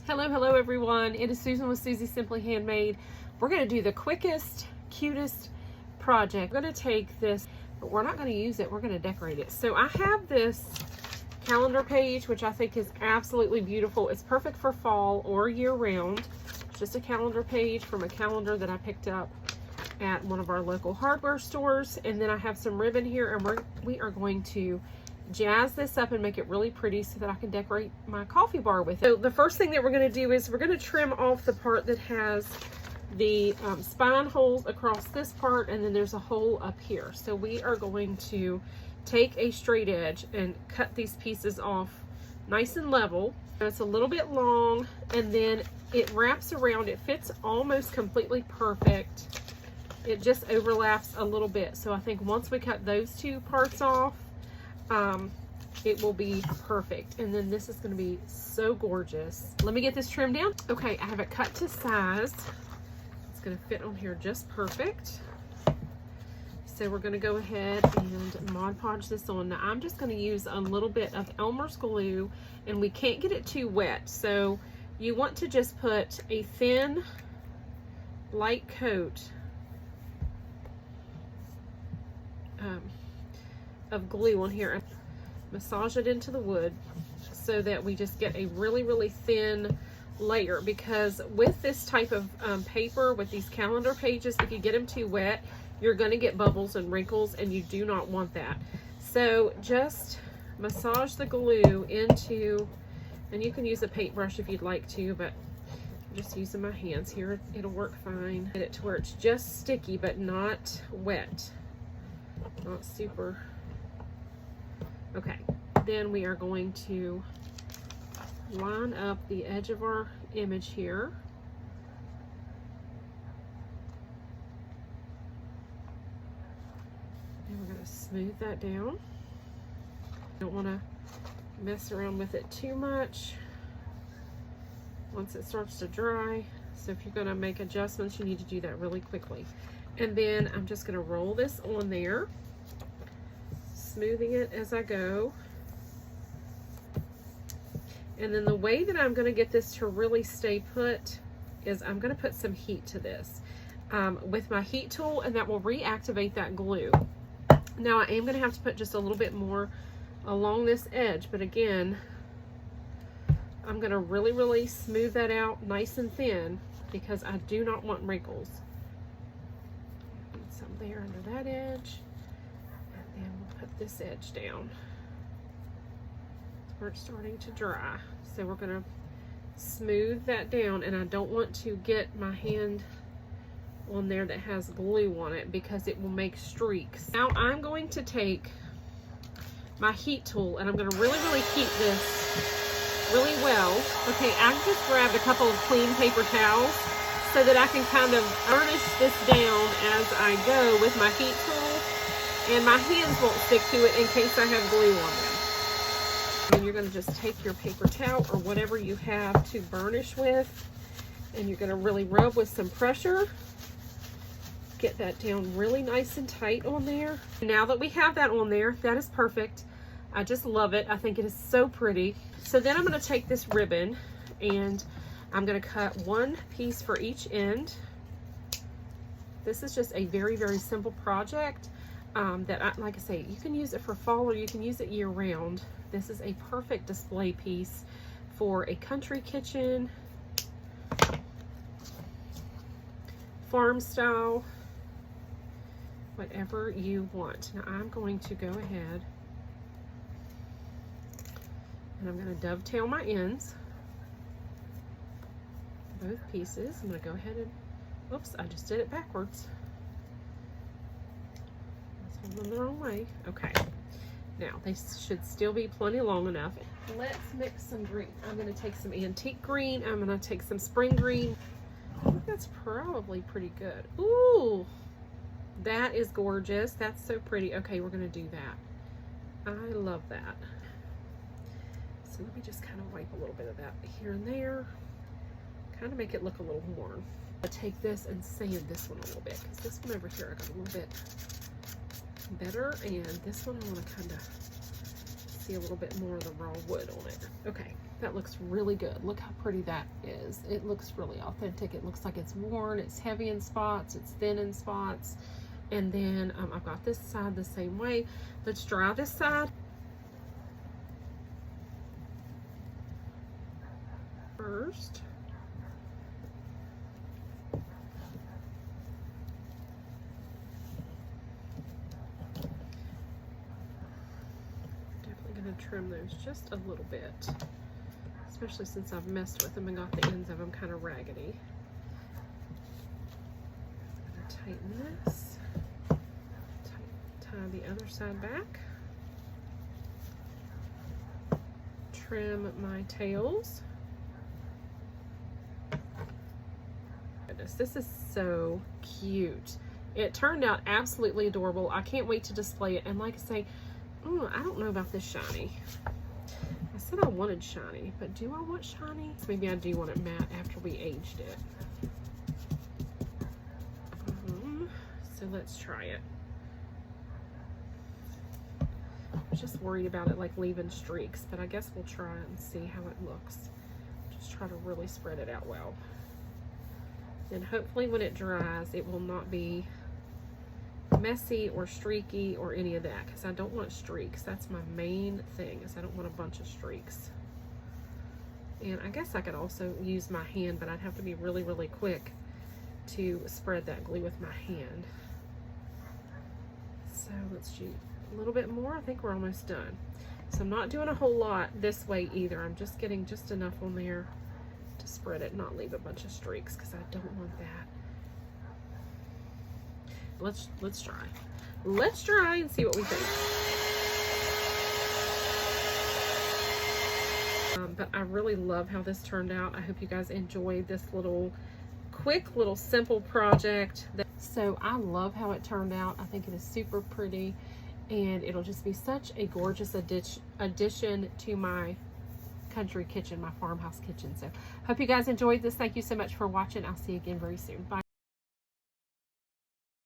Hello everyone. It is Susan with Susie Simply Handmade. We're going to do the quickest, cutest project. We're going to take this, but we're not going to use it. We're going to decorate it. So I have this calendar page, which I think is absolutely beautiful. It's perfect for fall or year round. It's just a calendar page from a calendar that I picked up at one of our local hardware stores. And then I have some ribbon here, and we are going to jazz this up and make it really pretty so that I can decorate my coffee bar with it. So the first thing that we're going to do is we're going to trim off the part that has the spine holes across this part, and then there's a hole up here. So we are going to take a straight edge and cut these pieces off nice and level. It's a little bit long, and then it wraps around. It fits almost completely perfect. It just overlaps a little bit. So I think once we cut those two parts off, it will be perfect. And then this is going to be so gorgeous. Let me get this trimmed down. Okay, I have it cut to size. It's going to fit on here just perfect. So we're going to go ahead and Mod Podge this on. Now I'm just going to use a little bit of Elmer's glue, and we can't get it too wet. So you want to just put a thin, light coat of glue on here and massage it into the wood so that we just get a really thin layer, because with this type of paper, with these calendar pages, if you get them too wet, you're going to get bubbles and wrinkles, and you do not want that. So just massage the glue into, and you can use a paintbrush if you'd like to, but I'm just using my hands here. It'll work fine. Get it to where it's just sticky but not wet, not super. Okay, then we are going to line up the edge of our image here. And we're going to smooth that down. Don't want to mess around with it too much once it starts to dry. So if you're going to make adjustments, you need to do that really quickly. And then I'm just going to roll this on there, smoothing it as I go. And then the way that I'm going to get this to really stay put is I'm going to put some heat to this with my heat tool, and that will reactivate that glue. Now I am going to have to put just a little bit more along this edge, but again, I'm going to really smooth that out nice and thin, because I do not want wrinkles. Put some there under that edge. And we'll put this edge down where it's starting to dry. So we're going to smooth that down, and I don't want to get my hand on there that has glue on it, because it will make streaks. Now I'm going to take my heat tool, and I'm going to really heat this really well. Okay, I just grabbed a couple of clean paper towels so that I can kind of burnish this down as I go with my heat tool, and my hands won't stick to it in case I have glue on them. And you're going to just take your paper towel or whatever you have to burnish with, and you're going to really rub with some pressure. Get that down really nice and tight on there. Now that we have that on there, that is perfect. I just love it. I think it is so pretty. So then I'm going to take this ribbon, and I'm going to cut one piece for each end. This is just a very simple project that, like I say, you can use it for fall or you can use it year round. This is a perfect display piece for a country kitchen, farm style, whatever you want. Now I'm going to go ahead and I'm going to dovetail my ends, both pieces. I'm going to go ahead and, oops, I just did it backwards. That's holding the wrong way. Okay. Now, they should still be plenty long enough. Let's mix some green. I'm going to take some antique green. I'm going to take some spring green. I think that's probably pretty good. Ooh, that is gorgeous. That's so pretty. Okay, we're going to do that. I love that. So let me just kind of wipe a little bit of that here and there. Kind of make it look a little worn. I'll take this and sand this one a little bit, because this one over here I got a little bit better, and this one I want to kind of see a little bit more of the raw wood on it. Okay, That looks really good. Look how pretty that is. It looks really authentic. It looks like it's worn. It's heavy in spots. It's thin in spots. And then I've got this side the same way. Let's dry this side first. Definitely going to trim those just a little bit, especially since I've messed with them and got the ends of them kind of raggedy. I'm going to tighten this, tie the other side back, trim my tails. Goodness, this is so cute. It turned out absolutely adorable. I can't wait to display it. And like I say, I don't know about this shiny. I said I wanted shiny, but do I want shiny? Maybe I do want it matte after we aged it. So let's try it. I was just worried about it like leaving streaks, but I guess we'll try it and see how it looks. Just try to really spread it out well. And hopefully when it dries, it will not be messy or streaky or any of that, because I don't want streaks. That's my main thing, is I don't want a bunch of streaks. And I guess I could also use my hand, but I'd have to be really, really quick to spread that glue with my hand. So let's do a little bit more. I think we're almost done. So I'm not doing a whole lot this way either. I'm just getting just enough on there to spread it, not leave a bunch of streaks, because I don't want that. Let's try. Let's try and see what we think. But I really love how this turned out. I hope you guys enjoyed this quick little simple project. So I love how it turned out. I think it is super pretty, and it'll just be such a gorgeous addition to my country kitchen, my farmhouse kitchen. So hope you guys enjoyed this. Thank you so much for watching. I'll see you again very soon. Bye.